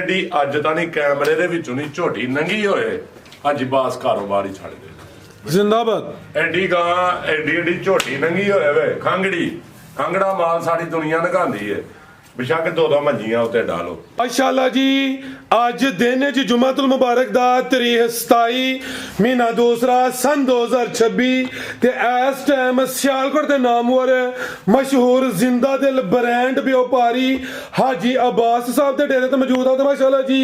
ਐਡੀ ਅੱਜ ਤਾਂ ਨਹੀਂ ਕੈਮਰੇ ਦੇ ਵਿੱਚੋਂ ਨਹੀਂ ਝੋਟੀ ਨੰਗੀ ਹੋਏ ਅੱਜ ਬਾਸ ਕਾਰੋਬਾਰ ਹੀ ਛੱਡ ਦੇ ਜ਼ਿੰਦਾਬਾਦ। ਐਡੀ ਗਾਂ ਐਡੀ ਝੋਟੀ ਨੰਗੀ ਹੋਏ ਵੇ ਖੰਗੜਾ ਮਾਲ ਸਾਰੀ ਦੁਨੀਆ ਨਗਾਉਂਦੀ ਏ ਬਿਸ਼ੱਕ ਦੋ ਮੰਜੀਆਂ ਉੱਤੇ ਡਾਲੋ। ਮਾਸ਼ਾਅੱਲਾ ਜੀ ਅੱਜ ਦਿਨ ਚ ਜੁਮਾਤੁਲ ਮੁਬਾਰਕ ਦਾ ਤਾਰੀਖ 27 ਮਹੀਨਾ ਦੂਸਰਾ ਸਨ 2026 ਤੇ ਇਸ ਟਾਈਮ ਸਿਆਲਕੋਟ ਦੇ ਨਾਮਵਰ ਮਸ਼ਹੂਰ ਜ਼ਿੰਦਾ ਦਿਲ ਬ੍ਰਾਂਡ ਵਪਾਰੀ ਹਾਜੀ ਅਬਾਸ ਸਾਹਿਬ ਦੇ ਡੇਰੇ ਤੇ ਮੌਜੂਦ ਹਾਂ ਤੇ ਮਾਸ਼ਾਅੱਲਾ ਜੀ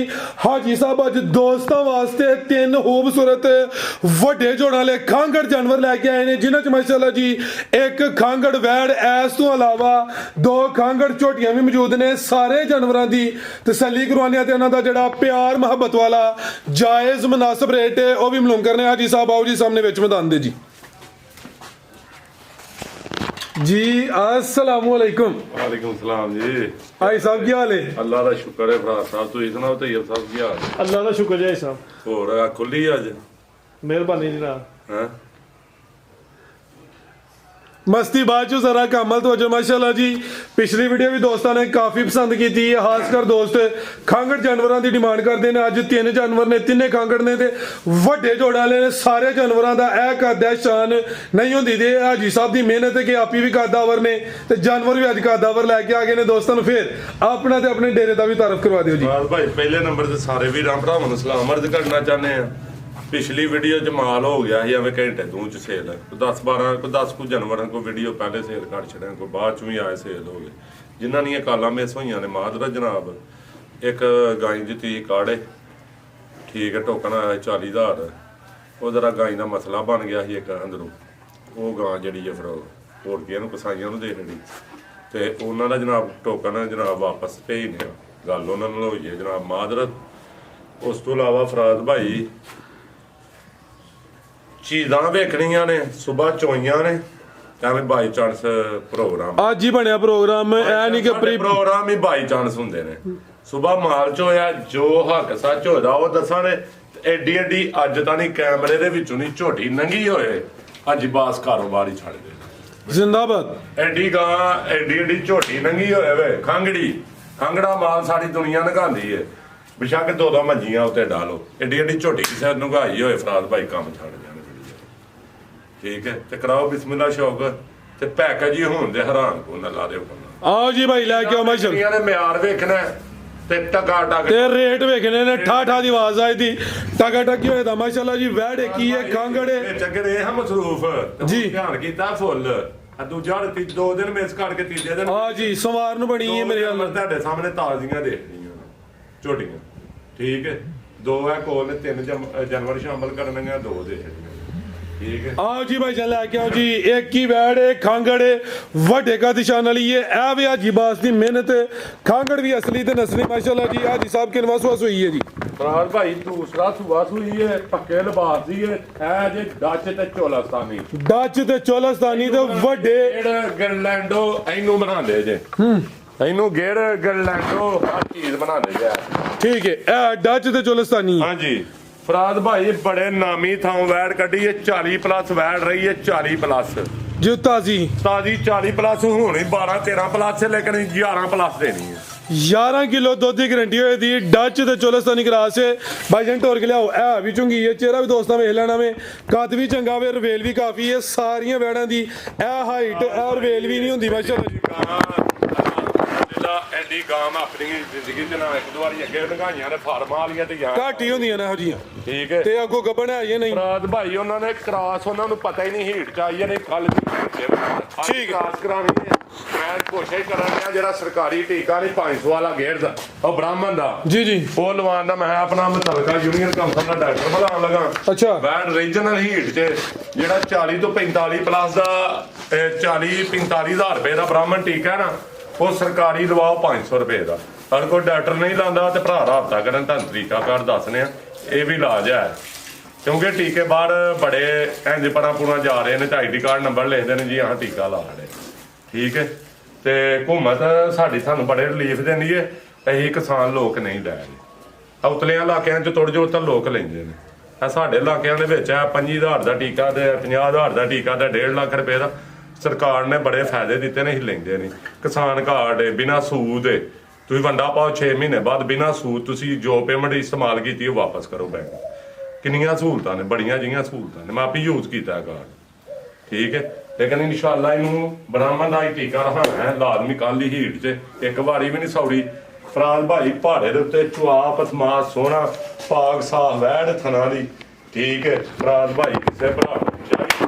ਹਾਜੀ ਸਾਹਿਬ ਅੱਜ ਦੋਸਤਾਂ ਵਾਸਤੇ ਤਿੰਨ ਖੂਬਸੂਰਤ ਵੱਡੇ ਜੋੜਾਂ ਵਾਲੇ ਖਾਂਗੜ ਜਾਨਵਰ ਲੈ ਕੇ ਆਏ ਨੇ ਜਿਨ੍ਹਾਂ ਚ ਮਾਸ਼ਾਅੱਲਾ ਜੀ ਇੱਕ ਖਾਂਗੜ ਵੈੜ ਇਸ ਤੋਂ ਇਲਾਵਾ ਦੋ ਖਾਂਗੜ ਝੋਟੀਆਂ ਵੀ ਮੌਜੂਦ ਨੇ। ਸਾਰੇ ਜਾਨਵਰਾਂ ਦੀ ਤਸੱਲੀ ਕਰਵਾਉਣੀ ਤੇ ਉਹਨਾਂ ਦਾ ਜਿਹੜਾ ਪਿਆਰ ਮੁਹੱਬਤ ਵਾਲਾ ਜਾਇਜ਼ ਮੁਨਾਸਬ ਰੇਟ ਹੈ ਉਹ ਵੀ ਮਾਲੂਮ ਕਰਨੇ। ਹਾਜੀ ਸਾਹਿਬ ਆਓ ਜੀ ਸਾਹਮਣੇ ਵਿੱਚ ਮੈਦਾਨ ਦੇ ਜੀ अस्सलाम वालेकुम। वालेकुम सलाम जी। भाई साहब की हाल है? अल्लाह का शुक्र है फराज साहब तुसीं सुनाओ तैयब साहब की हाल है? अल्लाह का शुक्र है साहब। होर खुली अज मेहरबानी जनाब। हैं मस्ती बाद चो जरा कमल तो अजो माशाल्लाह जी पिछली वीडियो भी दोस्तों ने काफ़ी पसंद की थी। खासकर दोस्त खांगड़ जानवरों की डिमांड करते हैं। अज तीन जानवर ने तिने खांगड़ ने ते वड्डे जोड़े वाले ने सारे जानवरों का यह कद है शान नहीं होंगी। तो हाजी साहब की मेहनत है कि आप ही भी कदावर ने ते जानवर भी अज कदावर लैके आ गए ने। दोस्तों फिर अपना ते अपने डेरे का भी तारफ करवा दिओ जी। भाई पहले नंबर से सारे भी भरावां नूं सलाम अर्ज करना चाहते हैं। पिछली वीडियो च माल हो गया ही एवं घंटे दूं च सेल 10 कुछ जानवर को वीडियो पहले सेल कर छड़े कोई बाद च भी आए सेल हो गए जिन्हां दी कालां मिस होईयां ने माजरा जनाब। एक गाय जित्ती काड़े ठीक है टोकन आया 40,000 वो जरा गाय का मसला बन गया ही एक अंदरों वो गां जी है फिर होरगियां नूं कसाईयां नूं दे देनी ते उन्हां दा जनाब टोकन जनाब वापस भेजने गल उन्हां नाल होई है जनाब माजरत। उस तो इलावा फराज भाई चीज़ां वेखणियां ने सुबह चोइयां ने एवं बाई चांस प्रोग्राम आज ही बनया प्रोग्राम ऐ नहीं कि प्रोग्राम ही बाई चांस हुंदे ने। सुबह माल च होया जो हक सच होदा वो दस्सण एडी एडी अज तां नहीं कैमरे दे विचों नहीं झोटी नंगी होए अज बास कारोबार ही छड्ड दे जिंदाबाद। एडी गां एडी झोटी नंगी होए वे खंगड़ा माल सारी दुनिया नगांदी है बेशक दो मंजियां उत्ते डालो एडी झोटी किसे नगाई होए फराज भाई काम छड्ड जाण। ठीक है ते कराओ बिस्मिल्लाह शौक ते पैकेज ही होण दे हैरान को ना ला दे आओ जी भाई लेके आओ माशाल्लाह ने म्यार वेखना ते टका ते रेट वेखने ने ठा दी आवाज आई थी टका टकी होए दा माशाल्लाह जी वैड़ की है खांगड़े चक्कर ए हम मसरूफ जी ध्यान कीता फुल दूजा 2 दिन मिस करके तीजे दिन हां जी सोमवार नु बनी है मेरे हाल ਤੁਹਾਡੇ ਸਾਹਮਣੇ ਤਾਜ਼ੀਆਂ ਦੇਖਣੀਆਂ ਝੋਟੀਆਂ ठीक है 2 है कोल ने 3 जनवरी शामिल करनियां 2 देखणीਆਂ। आओ जी भाई चल लेके आओ जी एक ही वैड़ है खांगड़ वड्डे का निशान वाली है ए भी हाजी बास की मेहनत खांगड़ भी असली ते नस्ली माशाल्लाह जी। हाजी साहब किनवा सुआ सुई है जी? फराज भाई दूसरा सुआ सुई है पक्के लिबास दी है ए जे डच ते चोलस्तानी ते वड्डे गरलैंडो इनू बनांदे जे इनू गेड़ गरलैंडो हर चीज बनांदे जे। ठीक है ए डच ते चोलस्तानी। हां जी फराज भाई बड़े नामी थां वैड़ कड्डी है 40 प्लस वैड़ रही है 40 प्लस जो ताजी 40 प्लस होनी 12-13 प्लस है लेकिन 11 प्लस देनी है 11 किलो दुध की गारंटी हुई थी डच ते चोलस्तानी क्रास है भाई जन टोर के लियाओ है भी चुंगी है चेहरा भी दोस्तों वेख लेना में कद भी चंगा वे रवेल भी काफी है सारियां वैड़ां दी ए हाइट और वेल भी नहीं हुंदी माशाल्लाह। एडी गां अपनी जिंदगी च ना एक दो बारी अगे नगाइयां ने फार्म वालियां ते घट ही होंदियां ने हो जियां ठीक है ते अगो गबन है ये नहीं फराज भाई उन्होंने क्रॉस उन्होंने पता ही नहीं हीट चाहिए नहीं कल ठीक क्रॉस करानी है मैं कोशिश कर रहा जेड़ा सरकारी टीका नहीं 500 वाला गेट दा और ब्राह्मण दा जी जी वो लवान दा मैं अपना मुतलका यूनियन काउंसिल दा डॉक्टर बुलान लगा। अच्छा वैन रीजनल हीट च जेड़ा 40 तो 45 प्लस दा 40-45 हज़ार रुपए दा ब्राह्मण टीका है ना वो सरकारी लवाओ 500 रुपए का। अगर कोई डॉक्टर नहीं लाता तो भरा राबता करन तुहानू तरीका कार दसने ये भी इलाज है क्योंकि टीके बाहर बड़े इंज पुना जा रहे हैं ID कार्ड नंबर लिखते हैं जी हाँ टीका ला रहे ठीक है। तो हुकूमत साडी सानू बड़े रिलीफ देंदी है असीं किसान लोग नहीं लै रहे उतलियां इलाकिਆਂ ਚ तुड़ जोड़ तो लोग लेंदे ने साडे इलाकिਆਂ ਦੇ ਵਿੱਚ 25,000 ਦਾ ਟੀਕਾ ਤੇ 50,000 ਦਾ ਟੀਕਾ ਤੇ 1.5 ਲੱਖ ਰੁਪਏ ਦਾ सरकार ने बड़े फायदे दिते ने लेंदे नहीं किसान कार्ड बिना सूद ਤੁਸੀਂ ਵੰਡਾ ਪਾਓ 6 ਮਹੀਨੇ ਬਾਅਦ ਬਿਨਾਂ ਸੂਦ ਤੁਸੀਂ ਜੋ ਪੇਮੈਂਟ ਇਸਤੇਮਾਲ ਕੀਤੀ ਉਹ ਵਾਪਸ ਕਰੋ ਬੈਂਕ। ਕਿੰਨੀਆਂ ਸਹੂਲਤਾਂ ਨੇ, ਬੜੀਆਂ ਜਿਹੀਆਂ ਸਹੂਲਤਾਂ ਨੇ, ਮੈਂ ਆਪੇ ਯੂਜ਼ ਕੀਤਾ ਕਾਰਡ। ਠੀਕ ਹੈ, ਲੇਕਿਨ ਇਨਸ਼ਾਅੱਲਾ ਇਹਨੂੰ ਬ੍ਰਾਹਮਣ ਦਾ ਹੀ ਟੀਕਾ ਰਹਾਣਾ ਹੈ ਲਾਜ਼ਮੀ। ਕੱਲ ਦੀ ਹੀਟ 'ਚ ਇੱਕ ਵਾਰੀ ਵੀ ਨਹੀਂ ਸੌੜੀ। ਫਰਾਜ਼ ਭਾਈ ਪਹਾੜੇ ਦੇ ਉੱਤੇ ਚੁਆਪ ਸਮਾਜ ਸੋਹਣਾ ਪਾਕ ਸਾਫ ਵੈੜ ਥਣਾ ਦੀ। ਠੀਕ ਹੈ, ਫਰਾਜ਼ ਭਾਈ ਕਿਸੇ ਭਰਾ ਨੂੰ ਚਾਹੀਦੀ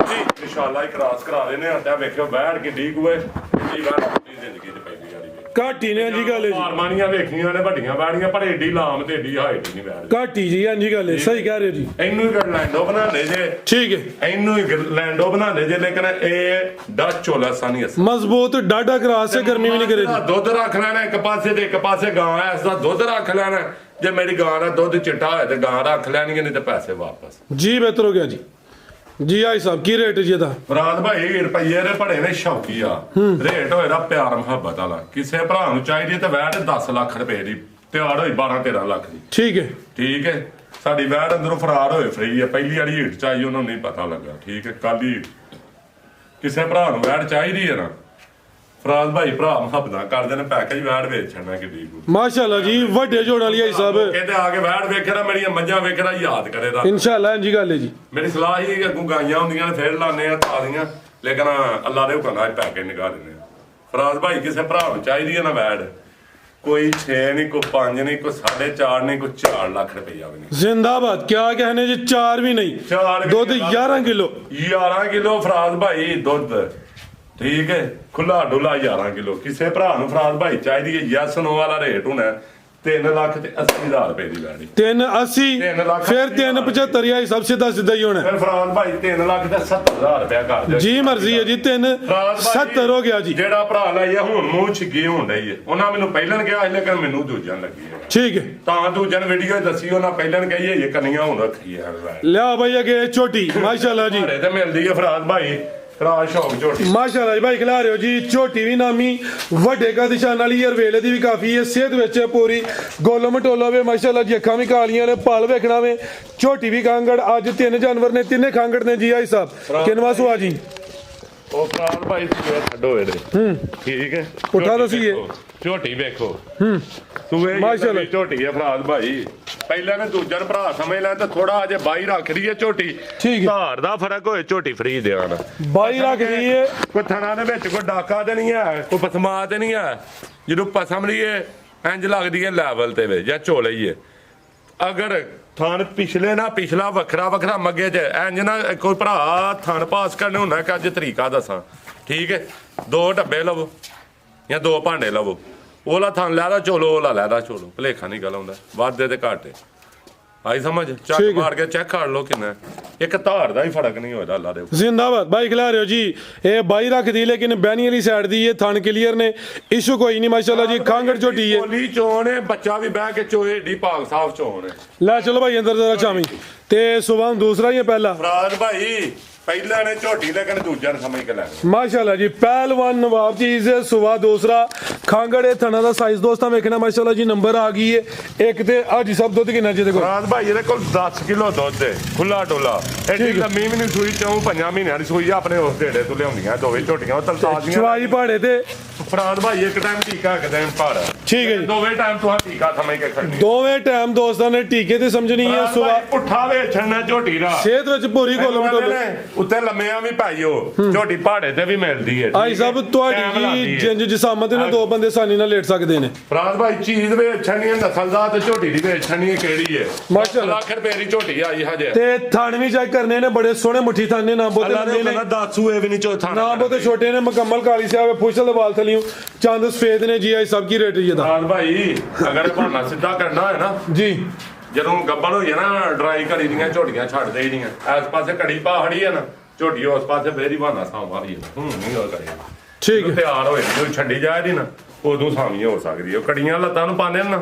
ਜੀ ਇਨਸ਼ਾਅੱਲਾ ਹੀ ਕਰਾਸ ਕਰਾ ਲੈਨੇ ਆ। ਤਾਂ ਵੇਖਿਓ ਵੈੜ ਕਿੱਡੀ ਕੁ ਹੈ, ਕਿੰਨੀ ਵੈੜ ਆਪਣੀ ਜ਼ਿੰਦਗੀ 'ਚ ਪਹਿਲੀ ਵਾਰੀ ਘੱਟ ਹੀ ਨੇ ਜੀ ਗੱਲ ਹੈ ਜੀ। ਹਾਰਮਾਨੀਆਂ ਵੇਖੀਆਂ ਨੇ ਵੱਡੀਆਂ ਵੈੜੀਆਂ, ਪਰ ਏਡੀ ਲਾਮ ਤੇ ਏਡੀ ਹਾਈਟ ਨਹੀਂ ਵੈੜ। ਘੱਟ ਹੀ ਜੀ, ਹਾਂਜੀ ਗੱਲ ਹੈ, ਸਹੀ ਕਹਿ ਰਹੇ ਹੋ ਜੀ। ਇਹਨੂੰ ਹੀ ਗਰਲੈਂਡੋ ਬਣਾਉਂਦੇ ਜੇ। ਠੀਕ ਹੈ, ਇਹਨੂੰ ਹੀ ਗਰਲੈਂਡੋ ਬਣਾਉਂਦੇ ਜੇ, ਲੇਕਿਨ ਇਹ ਡੱਚ ਚੋਲਾ ਸਾਨੀ ਅਸ ਮਜ਼ਬੂਤ ਡਾਡਾ ਕਰਾਸ ਹੈ, ਗਰਮੀ ਵੀ ਨਹੀਂ ਕਰੇ ਜੀ। ਦੁੱਧ ਰੱਖ ਲੈਣਾ ਇੱਕ ਪਾਸੇ ਤੇ ਇੱਕ ਪਾਸੇ ਗਾਂ ਐ, ਇਸ ਦਾ ਦੁੱਧ ਰੱਖ ਲੈਣਾ। ਜੇ ਮੇਰੀ ਗਾਂ ਦਾ ਦੁੱਧ ਚਿੱਟਾ ਹੋਇਆ ਤੇ ਗਾਂ ਰੱਖ ਲੈਣਗੇ, ਨਹੀਂ ਤੇ ਪੈਸੇ ਵਾਪਸ ਜੀ। ਬਿਹਤਰ ਹੋ ਗਿਆ ਜੀ। ਜੀ ਆਈ ਸਾਹਿਬ ਕੀ ਰੇਟ ਜੀ ਇਹਦਾ? ਫਰਾਦ ਭਾਈ ਰੁਪਈਏ ਦੇ ਭੜੇ ਨੇ ਸ਼ੌਕੀ ਆ। ਰੇਟ ਹੋਏਗਾ ਪਿਆਰ ਮੁਹੱਬਤ ਵਾਲਾ। ਕਿਸੇ ਭਰਾ ਨੂੰ ਚਾਹੀਦੀ ਤੇ ਵੈਟ 10 ਲੱਖ ਰੁਪਏ ਦੀ ਤਿਆਰ ਹੋਈ 12-13 ਲੱਖ ਦੀ। ਠੀਕ ਹੈ, ਠੀਕ ਹੈ, ਸਾਡੀ ਵੈਟ ਅੰਦਰੋਂ ਫਰਾਰ ਹੋਏ ਫਰੀ ਹੈ। ਪਹਿਲੀ ਵਾਲੀ ਹੀਟ ਚਾਹੀ ਉਹਨੂੰ ਨਹੀਂ ਪਤਾ ਲੱਗਾ। ਠੀਕ ਹੈ, ਕੱਲ ਹੀ ਕਿਸੇ ਭਰਾ ਨੂੰ ਵੈਟ ਚਾਹੀਦੀ ਹੈ ਨਾ, ਫਰਾਜ਼ ਭਾਈ ਭਰਾ ਮੁਹੱਬਤਾਂ ਕਰਦੇ ਨੇ, ਪੈਕੇਜ ਵੈਟ ਵੇਚ ਛੱਡਣਾ ਕਿੱਡੀ ਕੁ। ਮਾਸ਼ਾਅੱਲਾ ਜੀ, ਵੱਡੇ ਜੋੜ ਵਾਲੀ ਆਈ ਸਾਹਿਬ। ਕਹਿੰਦੇ ਆ ਕੇ ਵੈਟ ਵੇਖੇ ਨਾ, ਮੇਰੀਆਂ ਮੱਝਾਂ ਵੇਖੇ ਨਾ, ਯਾਦ ਕਰੇ ਦਾ। ਇਨਸ਼ਾਅੱਲਾ ਹਾਂਜੀ ਗੱਲ ਹੈ ਜੀ। ਮੇਰੀ ਸਲਾਹ ਹੀ ਅੱਗੋਂ ਗਾਈਆਂ ਹੁੰਦੀਆਂ ਨੇ ਫੇਰ ਲਾਣੇ ਆ ਤਾਜ਼ੀਆਂ, ਲੇਕਿਨ ਅੱਲਾ ਦੇ ਹੁਕਮ ਨਾਲ ਪੈਕੇਜ ਨਿਕਾਲ ਦਿੰਦੇ ਆ। ਫਰਾਜ਼ ਭਾਈ ਕਿਸੇ ਭਰਾ ਨੂੰ ਚਾਹੀਦੀ ਹੈ ਨਾ ਵੈਟ, ਕੋਈ 6 ਨਹੀਂ, ਕੋਈ 5 ਨਹੀਂ, ਕੋਈ 4.5 ਨਹੀਂ, ਕੋਈ 4 ਲੱਖ ਰੁਪਈਆ ਵੀ ਨਹੀਂ। ਜ਼ਿੰਦਾਬਾਦ। ਕਿਆ कहने जी, 4 भी नहीं, ਦੁੱਧ 11 ਕਿਲੋ। 11 ਕਿਲੋ ਫਰਾਜ਼ ਭਾਈ ਦੁੱਧ। ਠੀਕ ਹੈ, ਖੁੱਲਾ ਡੁੱਲਾ 11 ਕਿਲੋ। ਕਿਸੇ ਭਰਾ ਨੂੰ ਫਰਾਜ਼ ਭਾਈ ਚਾਹੀਦੀ ਹੈ, ਯੈਸ ਨੋ ਵਾਲਾ ਰੇਟ ਹੋਣਾ 3,80,000 ਰੁਪਏ ਦੀ ਵੈੜੀ। 380 ਫਿਰ 375 ਆਈ ਸਭ ਸਿੱਧਾ ਸਿੱਧਾ ਹੀ ਹੋਣਾ। ਫਿਰ ਫਰਾਜ਼ ਭਾਈ 3,70,000 ਰੁਪਏ ਕਰ ਦਿਓ ਜੀ। ਮਰਜ਼ੀ ਹੈ ਜੀ, 370 ਹੋ ਗਿਆ ਜੀ। ਜਿਹੜਾ ਭਰਾ ਲਾਈਆ ਹੁਣ ਮੂੰਹ ਛਿੱਗੀ ਹੋਣ ਡਈ ਹੈ, ਉਹਨਾਂ ਮੈਨੂੰ ਪਹਿਲਾਂ ਕਿਹਾ ਸੀ, ਲੇਕਿਨ ਮੈਨੂੰ ਦੂਜਿਆਂ ਲੱਗੀ ਹੈ। ਠੀਕ ਹੈ, ਤਾਂ ਦੂਜਿਆਂ ਨੇ ਵੀਡੀਓ ਦੱਸੀ, ਉਹਨਾਂ ਪਹਿਲਾਂ ਕਹੀ ਇਹ ਕੰਨੀਆਂ ਹੁਣ ਰੱਖੀ ਹੈ ਵੈੜ। ਲਿਆ ਭਾਈ ਅਗੇ ਝੋਟੀ ਮਾਸ਼ਾਅੱਲਾ ਜੀ। ਤੇ ਮਿਲਦੀ ਹੈ ਫਰਾਜ਼ ਭਾਈ ਕਰਾ ਸ਼ੌਕ ਝੋਟੀ। ਮਾਸ਼ਾਅੱਲਾ ਜੀ ਭਾਈ ਖਿਲਾ ਰਹੇ ਹੋ ਜੀ। ਝੋਟੀ ਵੀ ਨਾਮੀ, ਵੱਡੇ ਕਾ ਨਿਸ਼ਾਨ ਵਾਲੀ ਯਾਰ, ਵੇਲੇ ਦੀ ਵੀ ਕਾਫੀ ਹੈ, ਸਿਹਤ ਵਿੱਚ ਪੂਰੀ ਗੋਲੋ ਮਟੋਲੋ ਵੇ ਮਾਸ਼ਾਅੱਲਾ ਜੀ। ਅੱਖਾਂ ਵੀ ਕਾਲੀਆਂ ਨੇ, ਪਲ ਵੇਖਣਾ ਵੇ। ਝੋਟੀ ਵੀ ਕਾਂਗੜ। ਅੱਜ 3 ਜਾਨਵਰ ਨੇ, ਤਿੰਨੇ ਕਾਂਗੜ ਨੇ ਜੀ ਆਈ ਸਾਹਿਬ। ਕਿੰਨਵਾ ਸੁਆ ਜੀ? ਉਹ ਫਰਾਜ਼ ਭਾਈ ਸੂਏ ਛੱਡੋ ਇਹਦੇ। ਠੀਕ ਹੈ, ਪੁੱਠਾ ਦੱਸੀਏ। ਝੋਟੀ ਵੇਖੋ। ਸੂਏ ਮਾਸ਼ਾਅੱਲਾ ਝੋਟੀ ਹੈ ਫਰਾਜ਼ ਭਾਈ। ਪਹਿਲਾਂ ਨੇ ਦੂਜਾ ਨੂੰ ਭਰਾ ਸਮਝ ਲੈ ਤਾਂ ਥੋੜਾ ਅਜੇ ਬਾਈ ਰੱਖ ਰਹੀ ਹੈ ਝੋਟੀ। ਠੀਕ ਹੈ, ਧਾਰ ਦਾ ਫਰਕ ਹੋਏ ਝੋਟੀ ਫਰੀ ਦੇਣ। ਬਾਈ ਰੱਖ ਰਹੀ ਹੈ। ਕੋਈ ਥਣਾ ਦੇ ਵਿੱਚ ਕੋਈ ਡਾਕਾ ਤੇ ਨਹੀਂ ਹੈ, ਕੋਈ ਪਸਮਾ ਤੇ ਨਹੀਂ ਹੈ। ਜਦੋਂ ਪਸਮ ਲਈਏ ਇੰਜ ਲੱਗਦੀ ਹੈ ਲੈਵਲ ਤੇ ਵੇ ਜਾਂ ਝੋਲੇ ਹੀ ਹੈ। ਅਗਰ ਥਣ ਪਿਛਲੇ ਨਾ ਪਿਛਲਾ ਵੱਖਰਾ ਵੱਖਰਾ ਮੱਗੇ 'ਚ ਇੰਜ ਨਾ ਕੋਈ ਭਰਾ ਥਣ ਪਾਸ ਕਰਨੇ ਹੁੰਦਾ ਕਿ ਅੱਜ ਤਰੀਕਾ ਦੱਸਾਂ। ਠੀਕ ਹੈ, 2 ਡੱਬੇ ਲਵੋ ਜਾਂ 2 ਭਾਂਡੇ ਲਵੋ। ਉਹਲਾ ਥਣ ਲੈਦਾ ਝੋਲੋ, ਉਹਲਾ ਲੈਦਾ ਝੋਲੋ, ਭਲੇਖਾ ਨਹੀਂ ਗੱਲ ਆਉਂਦਾ। ਵਾਧੇ ਤੇ ਘਾਟੇ ਆਈ ਸਮਝ। ਚੱਕ ਮਾਰ ਕੇ ਚੈੱਕ ਕਰ ਲੋ ਕਿੰਨਾ। ਇੱਕ ਧਾਰ ਦਾ ਹੀ ਫਰਕ ਨਹੀਂ ਹੋਇਆ ਅੱਲਾ ਦੇ। ਜ਼ਿੰਦਾਬਾਦ ਭਾਈ ਖਿਲਾ ਰਹੇ ਹੋ ਜੀ। ਇਹ ਬਾਈ ਰੱਖਦੀ, ਲੇਕਿਨ ਬੈਣੀ ਵਾਲੀ ਸਾਈਡ ਦੀ ਇਹ ਥਣ ਕਲੀਅਰ ਨੇ, ਇਸ਼ੂ ਕੋਈ ਨਹੀਂ ਮਾਸ਼ਾਅੱਲਾ ਜੀ। ਕਾਂਗੜ ਝੋਟੀ ਹੈ, ਕੋਲੀ ਚੋਣ ਹੈ, ਬੱਚਾ ਵੀ ਬਹਿ ਕੇ ਚੋਏ, ਏਡੀ ਭਾਗ ਸਾਫ ਚੋਣ ਹੈ। ਲੈ ਚਲੋ ਭਾਈ ਅੰਦਰ ਜ਼ਰਾ ਚਾਵੀਂ। ਤੇ ਸੁਬਾਹ ਦੂਸਰਾ ਹੀ ਹੈ ਪਹਿਲਾ। ਫਰਾਜ਼ ਭਾਈ ਪਹਿਲਾਂ ਨੇ ਝੋਟੀ ਲੇਕਿਨ ਦੂਜਾ ਨੂੰ ਸਮਝ ਕੇ ਲੈ ਮਾਸ਼ਾਅੱਲਾ ਜੀ। ਪਹਿਲਵਾਨ ਨਵਾਬ ਚੀਜ਼ ਸੁਬਾ ਦੂਸਰਾ ਖਾਂਗੜੇ ਥਣਾ ਦਾ ਸਾਈਜ਼ ਦੋਸਤਾਂ ਵੇਖਣਾ ਮਾਸ਼ਾਅੱਲਾ ਜੀ। ਨੰਬਰ ਆ ਗਈ ਹੈ ਇੱਕ ਤੇ ਅੱਜ ਸਭ ਦੁੱਧ ਕਿੰਨਾ ਜਿਹਦੇ ਕੋਲ? ਫਰਾਜ਼ ਭਾਈ ਇਹਦੇ ਕੋਲ 10 ਕਿਲੋ ਦੁੱਧ ਹੈ, ਖੁੱਲਾ ਡੋਲਾ। ਐਡੀ ਲੰਮੀ ਵੀ ਨਹੀਂ ਸੂਈ, 4-5 ਮਹੀਨਿਆਂ ਦੀ ਸੂਈ ਆ। ਆਪਣੇ ਉਸ ਢੇੜੇ ਤੋਂ ਲਿਆਉਂਦੀਆਂ ਦੋਵੇਂ ਝੋਟੀਆਂ ਤਲਤਾਜ਼ੀਆਂ। ਚਵਾਈ ਪਹਾੜੇ ਤੇ ਫਰਾਜ਼ ਭਾਈ ਇੱਕ ਟਾਈਮ ਟੀਕਾ ਇੱਕ ਟਾਈਮ ਭਾੜਾ। ਠੀਕ ਹੈ ਜੀ, ਦੋਵੇਂ ਟਾਈਮ ਤੁਹਾਂ ਟੀਕਾ ਸਮਝ ਕੇ ਖੜਨੀ। ਦੋਵੇਂ ਟਾਈਮ ਦੋਸਤਾਂ ਨੇ ਟੀਕੇ ਤੇ ਸਮਝਣੀ ਹੈ। ਸੁਬਾ ਪੁੱਠਾ ਵੇਚਣਾ ਝੋਟੀ ਦਾ, ਸਿਹਤ ਵਿੱਚ ਪੂਰੀ ਗੋਲ ਮਟੋਲ। ਉੱਤੇ ਲੰਮਿਆਂ ਵੀ ਭਾਈਓ ਝੋਟੀ ਪਹਾੜੇ ਤੇ ਵੀ ਮਿਲਦੀ ਹੈ। ਆਈ ਸਭ ਤੁਹਾਡੀ ਜਿੰਜ ਜਿਸਾਮਤ ਨੇ 2 ਬੰਦੇ ਆਸਾਨੀ ਨਾਲ ਲੇਟ ਸਕਦੇ ਨੇ। ਫਰਾਜ਼ ਭਾਈ ਚੀਜ਼ ਵੇਚਣੀ ਹੈ, ਨਸਲਦਾਰ ਤੇ ਝੋਟੀ ਦੀ ਵੇਚਣੀ ਹੈ ਕਿਹੜੀ ਹੈ? ਮਾਸ਼ਾਅੱਲਾ। ਲੱਖ ਰੁਪਏ ਦੀ ਝੋਟੀ ਆਈ ਹਜੇ। ਤੇ ਥਣ ਵੀ ਚੈੱਕ ਕਰਨੇ ਨੇ, ਬੜੇ ਸੋਹਣੇ ਮੁੱਠੀ ਥਾਨੇ ਨਾ ਬੋਤੇ ਲੰਦੇ ਨੇ, 10 ਸੂਏ ਵੀ ਨਹੀਂ ਚੌਥਾ ਨਾ ਬੋਤੇ ਛੋਟੇ ਨੇ, ਮੁਕੰਮਲ ਕਾਲੀ ਸਿਆਹ ਫੁਸ਼ਲ ਦੇ ਵਾਲ ਥਲੀਓ ਚੰਦ ਸਫੇਦ ਨੇ ਜੀ। ਆਈ ਸਭ ਕੀ ਰੇਟ ਇਹਦਾ? ਫਰਾਜ਼ ਭਾਈ ਅਗਰ ਬਹਾਨਾ ਸਿੱਧਾ ਕਰਨਾ ਹੈ ਨਾ ਜੀ, ਜਦੋਂ ਗੱਬਣ ਹੋਈ ਹੈ ਨਾ, ਡਰਾਈ ਘੜੀ ਦੀਆਂ ਝੋਟੀਆਂ ਛੱਡ ਦੇਈਆਂ। ਇਸ ਪਾਸੇ ਘੜੀ ਪਹਾੜੀ ਹੈ ਨਾ, ਝੋਟੀ ਉਸ ਪਾਸੇ ਫੇਰ ਹੀ ਬਹਾਨਾ ਸਾਂ ਮਾਰੀ ਹੈ। ਨਹੀਂ ਹੋ ਕਰੇ ਠੀਕ ਹੈ। ਤਿਆਰ ਹੋਏ ਜਦੋਂ ਛੱਡੀ ਜਾਏ ਦੀ ਨਾ, ਉਦੋਂ ਸਾਮੀਆਂ ਹੋ ਸਕਦੀ ਹੈ। ਉਹ ਕੜੀਆਂ ਲੱਤਾਂ ਨੂੰ ਪਾਉਂਦੇ ਨੇ ਨਾ,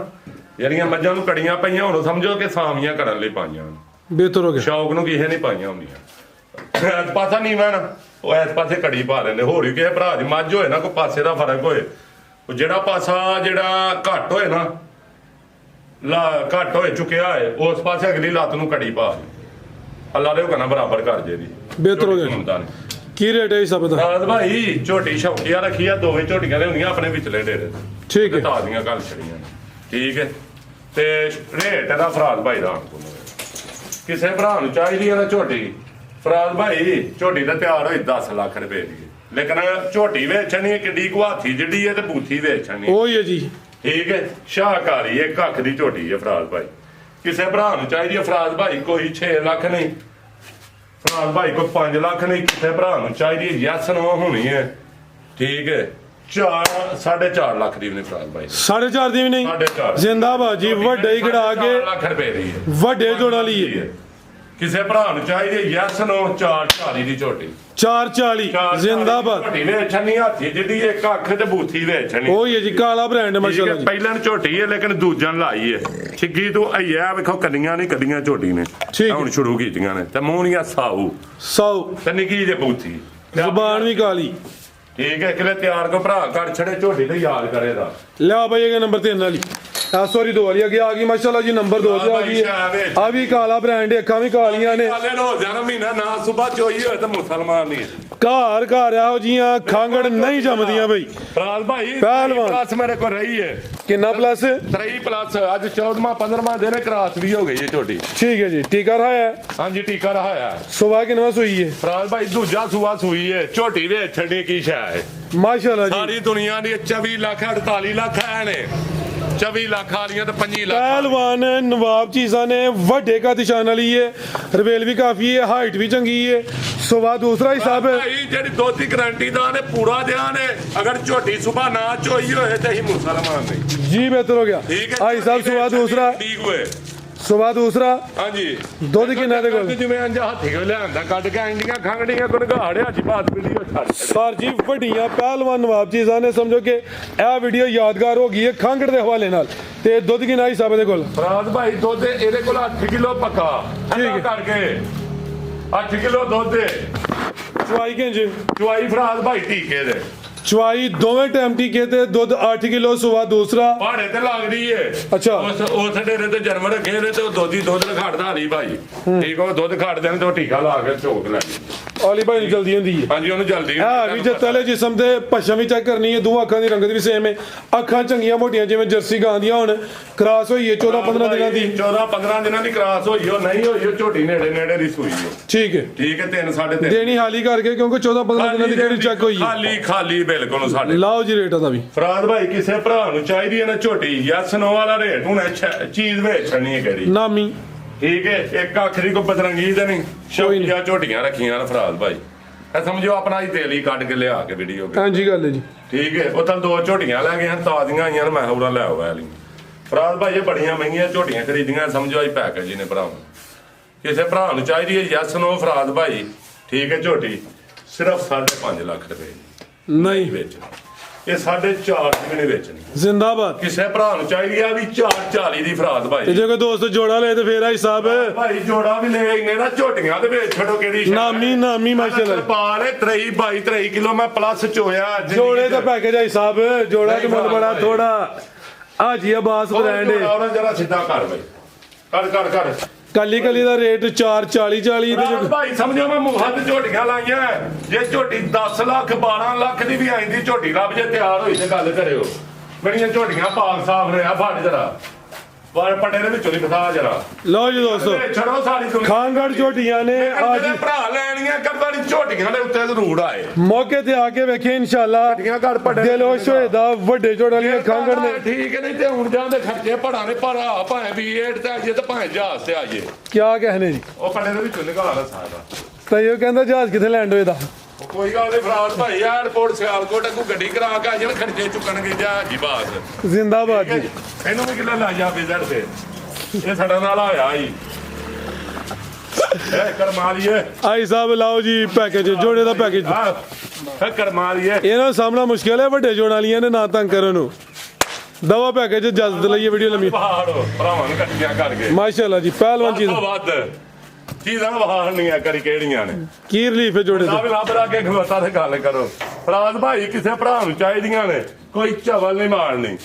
ਜਿਹੜੀਆਂ ਮੱਝਾਂ ਨੂੰ ਕੜੀਆਂ ਪਈਆਂ ਹੁਣ ਸਮਝੋ ਕਿ ਸਾਮੀਆਂ ਕਰਨ ਲਈ ਪਾਈਆਂ। ਬਿਹਤਰ ਹੋ ਗਿਆ। ਸ਼ੌਕ ਨੂੰ ਕਿਸੇ ਨਹੀਂ ਪਾਈਆਂ ਹੁੰਦੀਆਂ। ਇਸ ਪਾਸਾ ਨਹੀਂ ਮੈਂ ਨਾ, ਉਹ ਇਸ ਪਾਸੇ ਕੜੀ ਪਾ ਦਿੰਦੇ। ਹੋਰ ਵੀ ਕਿਸੇ ਭਰਾ ਦੀ ਮੱਝ ਹੋਏ ਨਾ, ਕੋਈ ਪਾਸੇ ਦਾ ਫਰਕ ਹੋਏ, ਉਹ ਜਿਹੜਾ ਪਾਸਾ ਜਿਹੜਾ ਘੱਟ ਹੋਏ ਨਾ, ਘੱਟ ਹੋਏ ਚੁੱਕਿਆ ਹੈ, ਉਸ ਪਾਸੇ ਅਗਲੀ ਲੱਤ ਨੂੰ ਕੜੀ ਪਾ ਦੇ। ਅੱਲਾ ਦੇ ਹੁਕਮ ਨਾਲ ਬਰਾਬਰ ਕਰ ਜੇ ਦੀ। ਬਿਹਤਰ ਹੋ ਗਿਆ। ਕੀ ਰੇਟ ਹੈ ਸਭ ਦਾ? ਫਰਾਜ਼ ਭਾਈ ਝੋਟੀ ਸ਼ੌਕੀਆ ਰੱਖੀ ਆ, ਦੋਵੇਂ ਝੋਟੀਆਂ ਦੇ ਹੁੰਦੀਆਂ ਆਪਣੇ ਵਿਚਲੇ ਡੇਰੇ। ਠੀਕ ਹੈ। ਤੇ ਤਾਜ਼ੀਆਂ ਘਰ ਛੜੀਆਂ ਨੇ ਠੀਕ ਹੈ। ਤੇ ਰੇਟ ਇਹਦਾ ਫਰਾਦ ਭਾਈ ਦਾ ਕਿਸੇ ਭਰਾ ਨੂੰ ਚਾਹੀਦੀ ਹੈ ਨਾ ਝੋਟੀ ਫਰਾਦ ਭਾਈ ਝੋਟੀ ਤਾਂ ਤਿਆਰ ਹੋਈ 10 ਲੱਖ ਰੁਪਏ ਦੀ ਹੈ। ਲੇਕਿਨ ਝੋਟੀ ਵੇਚਣੀ ਹੈ ਕਿੱਡੀ ਗੁਹਾਥੀ ਜਿਹੜੀ ਹੈ ਤੇ ਬੂਥੀ ਵੇਚਣੀ ਉਹ ਹੀ ਹੈ ਜੀ। ਠੀਕ ਹੈ। ਸ਼ਾਹਕਾਰੀ ਇੱਕ ਅੱਖ ਦੀ ਝੋਟੀ ਹੈ ਫਰਾਦ ਭਾਈ ਕਿਸੇ ਭਰਾ ਨੂੰ ਚਾਹੀਦੀ ਹੈ ਫਰਾਦ ਭਾਈ ਕੋਈ 6 ਲੱਖ ਨਹੀਂ ਫਰਾਦ ਭਾਈ ਕੋਈ 5 ਲੱਖ ਨਹੀਂ ਕਿਸੇ ਭਰਾ ਨੂੰ ਚਾਹੀਦੀ ਹੈ ਯੈਸ ਨੋ ਹੋਣੀ ਹੈ ਠੀਕ ਹੈ 4.5 ਲੱਖ ਦੀ ਵੀ ਨਹੀਂ ਫਰਾਦ ਭਾਈ 4.5 ਦੀ ਵੀ ਨਹੀਂ 4.5 ਜ਼ਿੰਦਾਬਾਦ ਜੀ ਵੱਡੇ ਹੀ ਖੜਾ ਕੇ 4 ਲੱਖ ਰੁਪਏ ਦੀ ਹੈ ਵੱਡੇ ਜੋੜਾਂ ਲਈ ਹੈ ਕਿਸੇ ਭਰਾ ਨੂੰ ਚਾਹੀਦੀ ਹੈ ਯੈਸ ਨੋ 4.40 ਦੀ ਝੋਟੀ 440 ਜ਼ਿੰਦਾਬਾਦ ਝੋਟੀ ਵੇਚਣੀ ਹਾਥੀ ਜਿੱਡੀ ਇੱਕ ਅੱਖ ਤੇ ਬੂਥੀ ਵੇਚਣੀ ਉਹ ਹੀ ਹੈ ਜੀ ਕਾਲਾ ਬ੍ਰਾਂਡ ਮਾਸ਼ਾਅੱਲਾ ਜੀ ਪਹਿਲਾਂ ਝੋਟੀ ਹੈ ਲੇਕਿਨ ਦੂਜਾ ਲਾਈ ਹੈ ਛਿੱਗੀ ਤੋਂ ਅਈਆ ਵੇਖੋ ਕੱਲੀਆਂ ਨਹੀਂ ਕੱਲੀਆਂ ਝੋਟੀ ਨੇ ਠੀਕ ਹੈ। ਹੁਣ ਸ਼ੁਰੂ ਕੀਤੀਆਂ ਨੇ ਤੇ ਮੂਹਣੀਆਂ ਸਾਊ 100 ਤੇ ਨਿੱਕੀ ਜੇ ਬੂਥੀ ਜ਼ਬਾਨ ਵੀ ਕਾਲੀ ਠੀਕ ਹੈ ਕਿਲੇ ਤਿਆਰ ਕੋ ਭਰਾ ਘਰ ਛੜੇ ਝੋਟੀ ਤੇ ਯਾਦ ਕਰੇਗਾ ਲਿਆ ਭਾਈ ਇਹ ਨੰਬਰ 3 ਵਾਲੀ ਸੌਰੀ 2 ਵਾਲੀ ਅੱਗੇ ਆ ਗਈ ਮਾਸ਼ਾਅੱਲਾ ਜੀ ਨੰਬਰ 2 ਤੇ ਆ ਗਈ ਆ ਵੀ ਕਾਲਾ ਬ੍ਰਾਂਡ ਹੈ ਅੱਖਾਂ ਵੀ ਕਾਲੀਆਂ ਨੇ ਹਾਲੇ ਰੋ ਜਾਣਾ ਮਹੀਨਾ ਨਾ ਸੁਬਾ ਚੋਈ ਹੋਏ ਤੇ ਮੁਸਲਮਾਨ ਨਹੀਂ ਘਰ ਘਰ ਇਹੋ ਜੀਆਂ ਖਾਂਗੜ ਨਹੀਂ ਜੰਮਦੀਆਂ ਬਈ ਫਰਾਲ ਭਾਈ ਪਹਿਲਵਾਨ। ਕਲਾਸ ਮੇਰੇ ਕੋਲ ਰਹੀ ਹੈ ਕਿੰਨਾ ਪਲੱਸ 3 ਪਲੱਸ ਅੱਜ 14ਵਾਂ 15ਵਾਂ ਦਿਨ ਕਰਾਸ ਵੀ ਹੋ ਗਈ ਹੈ ਝੋਟੀ ਠੀਕ ਹੈ ਜੀ ਟੀਕਾ ਰਹਾਇਆ ਹਾਂਜੀ ਟੀਕਾ ਰਹਾਇਆ ਸੁਬਾ ਕਿੰਨਾ ਸੂਈ ਹੈ ਫਰਾਲ ਭਾਈ ਦੂਜਾ ਸੂਆ ਸੂਈ ਹੈ ਝੋਟੀ ਵੇਚਣੀ ਕੀ ਸ਼ੈ ਹੈ ਮਾਸ਼ਾਅੱਲਾ ਜੀ ਸਾਰੀ ਦੁਨੀਆ ਦੀ 24 ਲੱਖ 48 ਲੱਖ ਹੈ ਨੇ 24 ਲੱਖ ਵਾਲੀਆਂ ਤੇ 25 ਲੱਖ ਪਹਿਲਵਾਨ ਨਵਾਬ ਚੀਜ਼ਾਂ ਨੇ ਵੱਡੇ ਕਾ ਨਿਸ਼ਾਨ ਵਾਲੀ ਹੈ ਰਵੇਲ ਵੀ ਕਾਫੀ ਹੈ ਹਾਈਟ ਵੀ ਚੰਗੀ ਹੈ ਸੁਬਾ ਦੂਸਰਾ ਹਿਸਾਬ ਹੈ ਭਾਈ ਜਿਹੜੀ ਦੁੱਧ ਦੀ ਗਰੰਟੀ ਦਾ ਨੇ ਪੂਰਾ ਧਿਆਨ ਹੈ ਅਗਰ ਝੋਟੀ ਸੁਬਾ ਨਾ ਚੋਈ ਹੋਏ ਤੇ ਹੀ ਮੁਸਲਮਾਨ ਨਹੀਂ ਜੀ ਬਿਹਤਰ ਹੋ ਗਿਆ ਠੀਕ ਹੈ ਭਾਈ ਸਾਹਿਬ ਸੁਬਾ ਦੂਸਰਾ ਠੀਕ ਹੋਏ ਸੁਬਾ ਦੂਸਰਾ ਹਾਂਜੀ ਦੁੱਧ ਕਿੰਨਾ ਦੇ ਕੋਲ ਜਿਵੇਂ ਅੰਜ ਹੱਥੀ ਕੋ ਲਿਆਂਦਾ ਕੱਢ ਕੇ ਆਂਡੀਆਂ ਖੰਗੜੀਆਂ ਕੋਲ ਘਾੜਿਆ ਜੀ ਬਾਤ ਵੀਡੀਓ ਛੱਡ ਸਰ ਜੀ ਵੱਡੀਆਂ ਪਹਿਲਵਾਨ ਨਵਾਬ ਚੀਜ਼ਾਂ ਨੇ ਸਮਝੋ ਕਿ ਇਹ ਵੀਡੀਓ ਯਾਦਗਾਰ ਹੋ ਗਈ ਹੈ ਖਾਂਗੜ ਦੇ ਹਵਾਲੇ ਨਾਲ ਤੇ ਦੁੱਧ ਕਿੰਨਾ ਹਿਸਾਬ ਦੇ ਕੋਲ ਫਰਾਦ ਭਾਈ ਦੁੱਧ ਇਹਦੇ ਕੋਲ 8 ਕਿਲੋ ਪੱਕਾ ਠੀਕ ਹੈ। ਕਰਕੇ 8 ਕਿਲੋ ਦੁੱਧ ਹੈ ਚਵਾਈ ਕਿੰਜ ਚੁਆਈ ਫਰਾਦ ਭਾਈ ਟੀਕੇ ਦੇ ਚਵਾਈ ਦੋਵੇਂ ਟਾਈਮ ਟੀਕੇ ਤੇ ਦੁੱਧ 8 ਕਿਲੋ ਸੁਬਾ ਦੂਸਰਾ ਪਹਾੜੇ ਤੇ ਲੱਗਦੀ ਏ ਅੱਛਾ। ਉਸ ਡੇਰੇ ਤੇ ਜਨਮ ਰੱਖੇ ਨੇ ਤੇ ਉਹ ਦੋਦੀ ਦੁੱਧ ਖੜਦਾ ਨਹੀਂ ਭਾਈ ਠੀਕ ਉਹ ਦੁੱਧ ਖੜਦੇ ਨੇ ਤੇ ਉਹ ਟੀਕਾ ਲਾ ਕੇ ਝੋਕ ਲੈ ਅਲੀ ਭਾਈ ਨੂੰ ਜਲਦੀ ਹੁੰਦੀ ਹੈ ਹਾਂਜੀ ਉਹਨੂੰ ਜਲਦੀ ਹਾਂ ਵੀ ਜੱਤਲੇ ਜਿਸਮ ਤੇ ਪਛਮ ਵੀ ਚੈੱਕ ਕਰਨੀ ਹੈ ਦੋ ਅੱਖਾਂ ਦੀ ਰੰਗਤ ਵੀ ਸੇਮ ਹੈ ਅੱਖਾਂ ਚੰਗੀਆਂ ਮੋਟੀਆਂ ਜਿਵੇਂ ਜਰਸੀ ਗਾਂ ਦੀਆਂ ਹੁਣ ਕ੍ਰਾਸ ਹੋਈ ਹੈ 14-15 ਦਿਨਾਂ ਦੀ 14-15 ਦਿਨਾਂ ਦੀ ਕ੍ਰਾਸ ਹੋਈ ਉਹ ਨਹੀਂ ਹੋਈ ਉਹ ਝੋਟੀ ਨੇੜੇ ਨੇੜੇ ਦੀ ਸੂਈ ਹੈ ਠੀਕ ਹੈ ਠੀਕ ਹੈ 3 3.5 ਦੇਣੀ ਹਾਲੀ ਕਰਕੇ ਕਿਉਂਕਿ 14-15 ਦਿਨਾਂ ਦੀ ਕਿਹੜੀ ਚੈੱਕ ਹੋਈ ਹੈ ਖਾਲੀ ਖਾਲੀ ਬਿਲਕੁਲ ਸਾਡੇ ਲਾਓ ਜੀ ਰੇਟ ਦਾ ਵੀ ਫਰਾਦ ਭਾਈ ਕਿਸੇ ਭਰਾ ਨੂੰ ਚਾਹੀਦੀ ਹੈ ਨਾ ਝੋਟੀ ਯਸ ਨੋ ਵਾਲਾ ਰੇਟ ਹੁਣ ਚੀਜ਼ ਵੇਚਣੀ ਹੈ ਕਿਹੜੀ ਨਾਮੀ ਠੀਕ ਹੈ ਇੱਕ ਆਖਰੀ ਕੋ ਬਦਰੰਗੀ ਤੇ ਨਹੀਂ ਸ਼ੌਕੀਆ ਝੋਟੀਆਂ ਰੱਖੀਆਂ ਨੇ ਫਰਾਦ ਭਾਈ ਇਹ ਸਮਝੋ ਆਪਣਾ ਹੀ ਤੇਲ ਹੀ ਕੱਢ ਕੇ ਲਿਆ ਕੇ ਵੀਡੀਓ ਹਾਂਜੀ ਗੱਲ ਹੈ ਜੀ ਠੀਕ ਹੈ ਉਹ ਤਾਂ 2 ਝੋਟੀਆਂ ਲੈ ਗਏ ਹਨ ਤਾਜ਼ੀਆਂ ਆਈਆਂ ਨੇ ਮੈਂ ਹੋਰਾਂ ਲੈ ਆਇਆ ਲਈ ਫਰਾਦ ਭਾਈ ਇਹ ਬੜੀਆਂ ਮਹਿੰਗੀਆਂ ਝੋਟੀਆਂ ਖਰੀਦੀਆਂ ਸਮਝੋ ਆਈ ਪੈਕੇਜ ਹੀ ਨੇ ਭਰਾਵਾਂ ਕਿਸੇ ਭਰਾ ਨੂੰ ਚਾਹੀਦੀ ਹੈ ਯਸ ਨੋ ਫਰਾਦ ਭਾਈ ਠੀਕ ਹੈ ਝੋਟੀ ਸਿਰਫ 5.5 ਲੱਖ ਰੁਪਏ ਨਹੀਂ ਵਿੱਚ ਇਹ 4.5 ਦੀ ਨਹੀਂ ਵੇਚਣੀ ਜ਼ਿੰਦਾਬਾਦ ਕਿਸੇ ਭਰਾ ਨੂੰ ਚਾਹੀਦੀ ਆ ਵੀ 4.40 ਦੀ ਫਰਾਦ ਭਾਈ ਤੇ ਜੇ ਕੋਈ ਦੋਸਤ ਜੋੜਾ ਲਏ ਤੇ ਫੇਰ ਆ ਹਿਸਾਬ ਭਾਈ ਜੋੜਾ ਵੀ ਲੈ ਇੰਨੇ ਨਾ ਝੋਟੀਆਂ ਦੇ ਵਿੱਚ ਛੱਡੋ ਕਿਹੜੀ ਨਾਮੀ ਮਾਸ਼ਾਅੱਲਾ ਪਾਲੇ 23 ਕਿਲੋ ਮੈਂ ਪਲੱਸ ਚੋਇਆ ਜੋੜੇ ਦਾ ਪੈਕੇਜ ਆ ਹਿਸਾਬ ਜੋੜਾ ਤੇ ਮੁੱਲ ਬੜਾ ਥੋੜਾ ਆ ਜੀ ਅਬਾਸ ਬ੍ਰਾਂਡ ਹੈ ਉਹਨਾਂ ਜਰਾ ਸਿੱਧਾ ਕਰ ਬਈ ਕਰ ਕੱਲੀ ਦਾ ਰੇਟ 440 ਤੇ ਜੋ ਭਾਈ ਸਮਝੋ ਮੈਂ ਮੁਖਾਂ ਤੇ ਝੋਟੀਆਂ ਲਾਈਆਂ ਜੇ ਝੋਟੀ 10 ਲੱਖ 12 ਲੱਖ ਦੀ ਵੀ ਆਈਂਦੀ ਝੋਟੀ ਲੱਭ ਜੇ ਤਿਆਰ ਹੋਈ ਤੇ ਗੱਲ ਕਰਿਓ ਮੇਰੀਆਂ ਝੋਟੀਆਂ ਪਾਕ ਸਾਫ ਰਿਹਾ ਫੜ ਜਰਾ ਪਰ ਪੱਟੇ ਦੇ ਵਿੱਚੋਂ ਨਹੀਂ ਫਸਾ ਜਰਾ ਲਓ ਜੀ ਦੋਸਤੋ ਛੜੋ ਸਾਰੀ ਦੁਨੀਆ ਖਾਂਗੜ ਝੋਟੀਆਂ ਨੇ ਆ ਜੀ ਭਰਾ ਲੈਣੀਆਂ ਕਰਵਾੜੀ ਝੋਟੀਆਂ ਦੇ ਉੱਤੇ ਜ਼ਰੂਰ ਆਏ ਮੌਕੇ ਤੇ ਆ ਕੇ ਵੇਖੇ ਇਨਸ਼ਾਅੱਲਾ ਝੋਟੀਆਂ ਘਰ ਪੱਟੇ ਦਿਲ ਖੁਸ਼ ਹੋਏਦਾ ਵੱਡੇ ਝੋਟਾਂ ਵਾਲੀਆਂ ਖਾਂਗੜ ਨੇ ਠੀਕ ਨਹੀਂ ਤੇ ਹੁਣ ਜਾਂਦੇ ਖਰਚੇ ਪੜਾ ਨੇ ਪਰ ਆ ਭਾਵੇਂ V8 ਤੇ ਆਈਏ ਤੇ ਭਾਵੇਂ ਜਹਾਜ਼ ਤੇ ਆਈਏ ਕਿਆ ਕਹਿਣੇ ਜੀ ਉਹ ਪੱਟੇ ਦੇ ਵਿੱਚੋਂ ਨਿਕਾਲ ਸਕਦਾ ਤਾਂ ਇਹ ਕਹਿੰਦਾ ਜਹਾਜ਼ ਕਿੱਥੇ ਲੈਂਡ ਹੋਏਦਾ ਕੋਈ ਗੱਲ ਨਹੀਂ ਫਰਾਦ ਭਾਈ 에어ਪੋਰਟ ਸਿਆਲਕੋਟ ਅੱਗੋਂ ਗੱਡੀ ਕਰਾ ਕੇ ਆ ਜਾਣ ਖਰਚੇ ਚੁੱਕਣਗੇ ਜਹਾਜ਼ੀ ਬਾਸ ਜ਼ਿੰਦਾਬਾਦ ਜੀ ਇਹਨੂੰ ਵੀ ਕਿੱਲਾ ਲਾ ਜਾ ਵਿਜ਼ਟ ਤੇ ਇਹ ਸਾਡਾ ਨਾਲ ਆਇਆ ਜੀ ਇਹ ਕਰਮਾ ਲਈਏ ਆਈ ਸਾਹਿਬ ਲਾਓ ਜੀ ਪੈਕੇਜ ਜੋੜੇ ਦਾ ਪੈਕੇਜ ਇਹ ਕਰਮਾ ਲਈਏ ਇਹਨਾਂ ਨੂੰ ਸਾਹਮਣਾ ਮੁਸ਼ਕਿਲ ਹੈ ਵੱਡੇ ਜੋੜਾਂ ਵਾਲੀਆਂ ਨੇ ਨਾ ਤੰਗ ਕਰਨ ਨੂੰ ਦਵਾ ਪੈਕੇਜ ਇਜਾਜ਼ਤ ਲਈਏ ਵੀਡੀਓ ਲੰਮੀ ਪਹਾੜੋ ਭਰਾਵਾਂ ਨੂੰ ਕੱਟੀਆਂ ਕਰਕੇ ਮਾਸ਼ਾਅੱਲਾ ਜੀ ਪਹਿਲਵਾਨ ਚੀਜ਼ ਵੱਧ ਚੀਜ਼ਾਂ ਵਹਾਣੀਆਂ ਕਰੀ ਕਿਹੜੀਆਂ ਨੇ ਕੀ ਰਿਲੀਫ ਹੈ ਜੋੜੇ ਸਾਹਿਬ ਤੇ ਲੱਭ ਰਾ ਕੇ ਖਲੋਤਾ ਤੇ ਗੱਲ ਕਰੋ ਫਰਾਜ਼ ਭਾਈ ਕਿਸੇ ਭਰਾ ਨੂੰ ਚਾਹੀਦੀਆਂ ਨੇ ਕੋਈ ਚਵਲ ਨਹੀਂ ਮਾਰਨੀ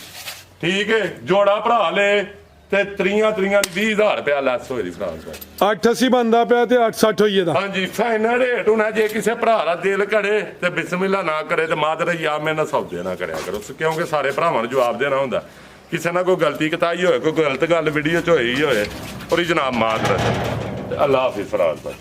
ਠੀਕ ਹੈ ਜੋੜਾ ਭਰਾ ਲੈ ਤੇ ਤਰੀਆਂ ਦੀ 20,000 ਰੁਪਇਆ ਲੈਸ ਹੋਈ ਦੀ ਫਰਾਂਸ ਵਿੱਚ। 880 ਬੰਦਾ ਪਿਆ ਤੇ 860 ਹੋਈ ਇਹਦਾ। ਹਾਂਜੀ ਫਾਈਨਲ ਰੇਟ ਹੋਣਾ, ਜੇ ਕਿਸੇ ਭਰਾ ਦਾ ਦਿਲ ਕਰੇ ਤੇ ਬਿਸਮਿਲ੍ਲਾ ਨਾ ਕਰੇ ਤੇ ਮਾਦਰ ਯਾ ਮੇਰੇ ਨਾਲ ਸੌਦੇ ਨਾ ਕਰਿਆ ਕਰੋ, ਕਿਉਂਕਿ ਸਾਰੇ ਭਰਾਵਾਂ ਨੂੰ ਜਵਾਬ ਦੇਣਾ ਹੁੰਦਾ। ਕਿਸੇ ਨਾਲ ਕੋਈ ਗਲਤੀ ਕਤਾਈ ਹੋਏ, ਕੋਈ ਗਲਤ ਗੱਲ ਵੀਡੀਓ 'ਚ ਹੋਈ ਹੋਏ, ਉਹਦੀ ਜਨਾਬ ਮਾਦਰ। ਅੱਲਾਹ ਹਾਫਿਜ਼ ਫਰਾਂਸ।